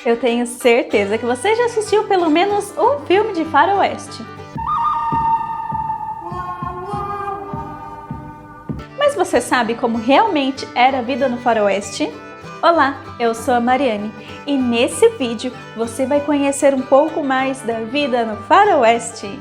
Eu tenho certeza que você já assistiu pelo menos um filme de faroeste. Mas você sabe como realmente era a vida no faroeste? Olá, eu sou a Mariane e nesse vídeo você vai conhecer um pouco mais da vida no faroeste.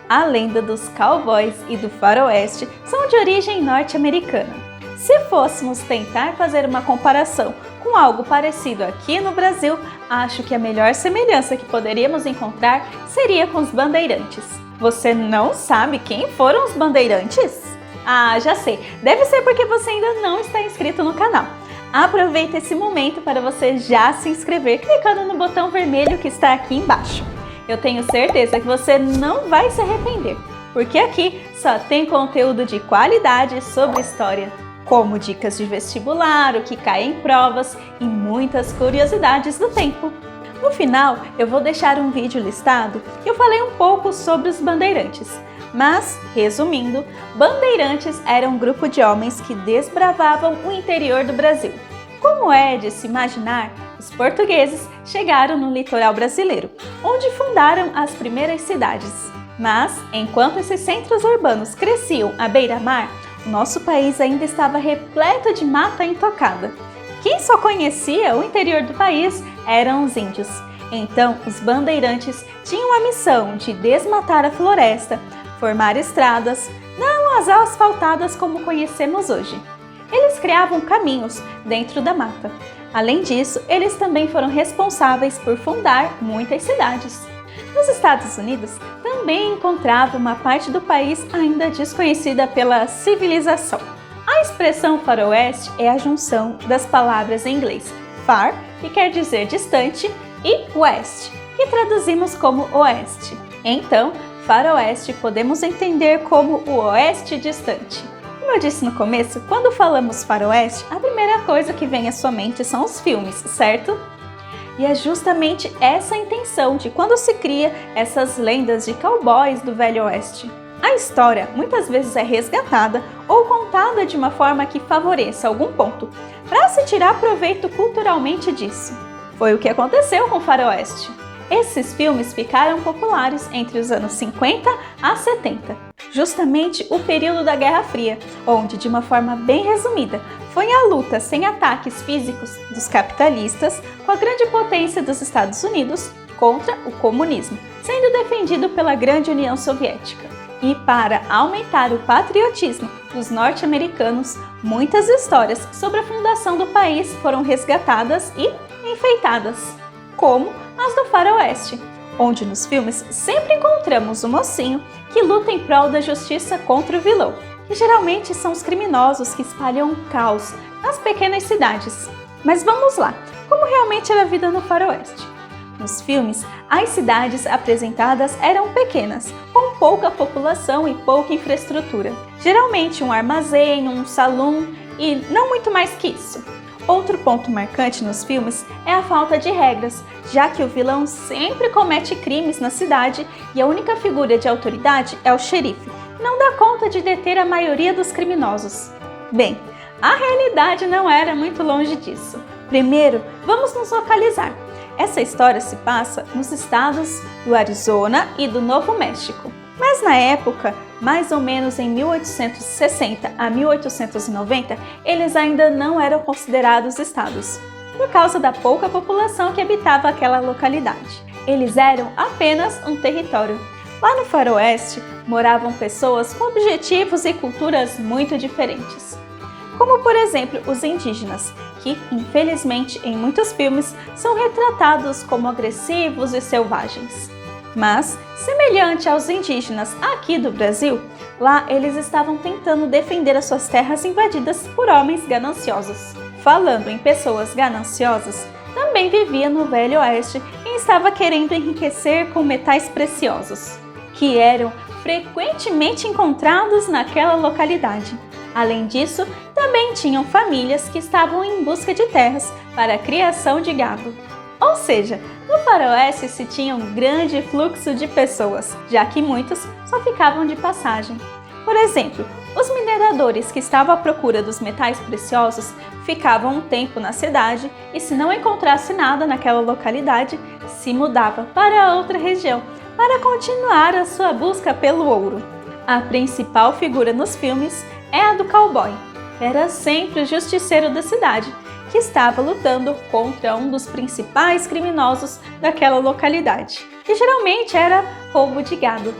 A lenda dos cowboys e do faroeste são de origem norte-americana. Se fôssemos tentar fazer uma comparação com algo parecido aqui no Brasil, acho que a melhor semelhança que poderíamos encontrar seria com os bandeirantes. Você não sabe quem foram os bandeirantes? Ah, já sei! Deve ser porque você ainda não está inscrito no canal. Aproveita esse momento para você já se inscrever clicando no botão vermelho que está aqui embaixo. Eu tenho certeza que você não vai se arrepender, porque aqui só tem conteúdo de qualidade sobre história, como dicas de vestibular, o que cai em provas e muitas curiosidades do tempo. No final, eu vou deixar um vídeo listado que eu falei um pouco sobre os bandeirantes. Mas, resumindo, bandeirantes eram um grupo de homens que desbravavam o interior do Brasil. Como é de se imaginar, os portugueses chegaram no litoral brasileiro, onde fundaram as primeiras cidades. Mas, enquanto esses centros urbanos cresciam à beira-mar, o nosso país ainda estava repleto de mata intocada. Quem só conhecia o interior do país eram os índios. Então, os bandeirantes tinham a missão de desmatar a floresta, formar estradas, não as asfaltadas como conhecemos hoje. Eles criavam caminhos dentro da mata. Além disso, eles também foram responsáveis por fundar muitas cidades. Nos Estados Unidos, também encontrava uma parte do país ainda desconhecida pela civilização. A expressão faroeste é a junção das palavras em inglês far, que quer dizer distante, e west, que traduzimos como oeste. Então, faroeste podemos entender como o oeste distante. Como eu disse no começo, quando falamos faroeste, a primeira coisa que vem à sua mente são os filmes, certo? E é justamente essa a intenção de quando se cria essas lendas de cowboys do Velho Oeste. A história muitas vezes é resgatada ou contada de uma forma que favoreça algum ponto, para se tirar proveito culturalmente disso. Foi o que aconteceu com o faroeste. Esses filmes ficaram populares entre os anos 50 a 70, justamente o período da Guerra Fria, onde, de uma forma bem resumida, foi a luta sem ataques físicos dos capitalistas com a grande potência dos Estados Unidos contra o comunismo, sendo defendido pela grande União Soviética. E para aumentar o patriotismo dos norte-americanos, muitas histórias sobre a fundação do país foram resgatadas e enfeitadas, como as do faroeste, onde nos filmes sempre encontramos o mocinho que luta em prol da justiça contra o vilão, que geralmente são os criminosos que espalham o caos nas pequenas cidades. Mas vamos lá, como realmente era a vida no faroeste? Nos filmes, as cidades apresentadas eram pequenas, com pouca população e pouca infraestrutura. Geralmente um armazém, um salão e não muito mais que isso. Outro ponto marcante nos filmes é a falta de regras, já que o vilão sempre comete crimes na cidade e a única figura de autoridade é o xerife, que não dá conta de deter a maioria dos criminosos. Bem, a realidade não era muito longe disso. Primeiro, vamos nos localizar. Essa história se passa nos estados do Arizona e do Novo México. Mas na época, mais ou menos em 1860 a 1890, eles ainda não eram considerados estados, por causa da pouca população que habitava aquela localidade. Eles eram apenas um território. Lá no faroeste, moravam pessoas com objetivos e culturas muito diferentes. Como, por exemplo, os indígenas, que, infelizmente, em muitos filmes, são retratados como agressivos e selvagens. Mas, semelhante aos indígenas aqui do Brasil, lá eles estavam tentando defender as suas terras invadidas por homens gananciosos. Falando em pessoas gananciosas, também vivia no Velho Oeste e estava querendo enriquecer com metais preciosos, que eram frequentemente encontrados naquela localidade. Além disso, também tinham famílias que estavam em busca de terras para a criação de gado. Ou seja, no faroeste se tinha um grande fluxo de pessoas, já que muitos só ficavam de passagem. Por exemplo, os mineiros mineradores que estavam à procura dos metais preciosos ficavam um tempo na cidade e, se não encontrasse nada naquela localidade, se mudava para outra região para continuar a sua busca pelo ouro. A principal figura nos filmes é a do cowboy, que era sempre o justiceiro da cidade, que estava lutando contra um dos principais criminosos daquela localidade, que geralmente era roubo de gado.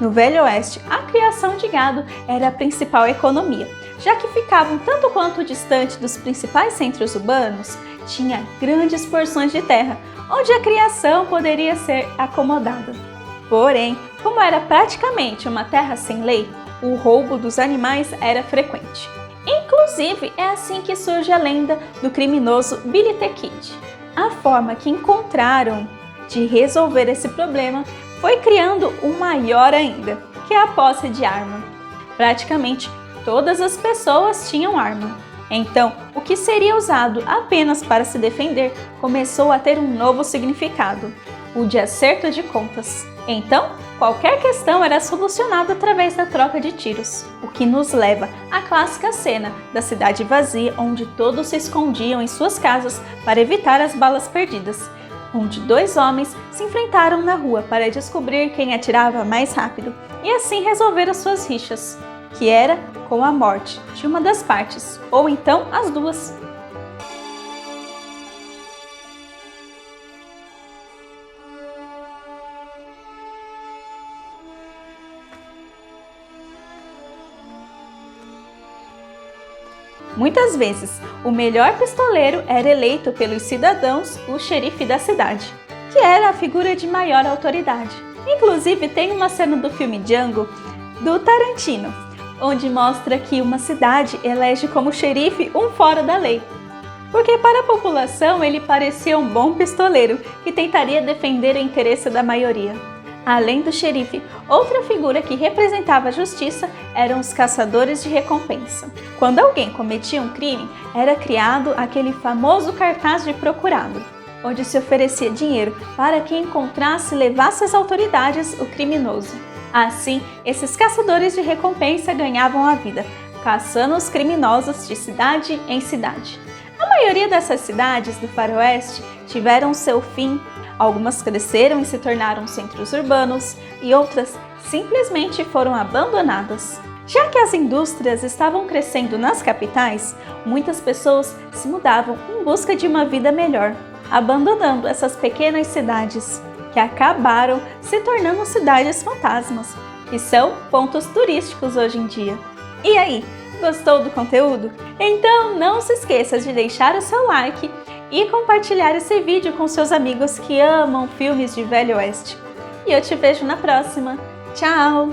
No Velho Oeste, a criação de gado era a principal economia, já que ficavam tanto quanto distante dos principais centros urbanos, tinha grandes porções de terra, onde a criação poderia ser acomodada. Porém, como era praticamente uma terra sem lei, o roubo dos animais era frequente. Inclusive, é assim que surge a lenda do criminoso Billy the Kid. A forma que encontraram de resolver esse problema foi criando o maior ainda, que é a posse de arma. Praticamente todas as pessoas tinham arma. Então, o que seria usado apenas para se defender começou a ter um novo significado, o de acerto de contas. Então, qualquer questão era solucionada através da troca de tiros, o que nos leva à clássica cena da cidade vazia, onde todos se escondiam em suas casas para evitar as balas perdidas, onde dois homens se enfrentaram na rua para descobrir quem atirava mais rápido e assim resolver as suas rixas, que era com a morte de uma das partes, ou então as duas. Muitas vezes, o melhor pistoleiro era eleito pelos cidadãos o xerife da cidade, que era a figura de maior autoridade. Inclusive, tem uma cena do filme Django, do Tarantino, onde mostra que uma cidade elege como xerife um fora da lei. Porque para a população ele parecia um bom pistoleiro que tentaria defender o interesse da maioria. Além do xerife, outra figura que representava a justiça eram os caçadores de recompensa. Quando alguém cometia um crime, era criado aquele famoso cartaz de procurado, onde se oferecia dinheiro para que encontrasse e levasse às autoridades o criminoso. Assim, esses caçadores de recompensa ganhavam a vida, caçando os criminosos de cidade em cidade. A maioria dessas cidades do Faroeste tiveram seu fim. Algumas cresceram e se tornaram centros urbanos e outras simplesmente foram abandonadas. Já que as indústrias estavam crescendo nas capitais, muitas pessoas se mudavam em busca de uma vida melhor, abandonando essas pequenas cidades, que acabaram se tornando cidades fantasmas, que são pontos turísticos hoje em dia. E aí, gostou do conteúdo? Então não se esqueça de deixar o seu like e compartilhar esse vídeo com seus amigos que amam filmes de Velho Oeste. E eu te vejo na próxima. Tchau!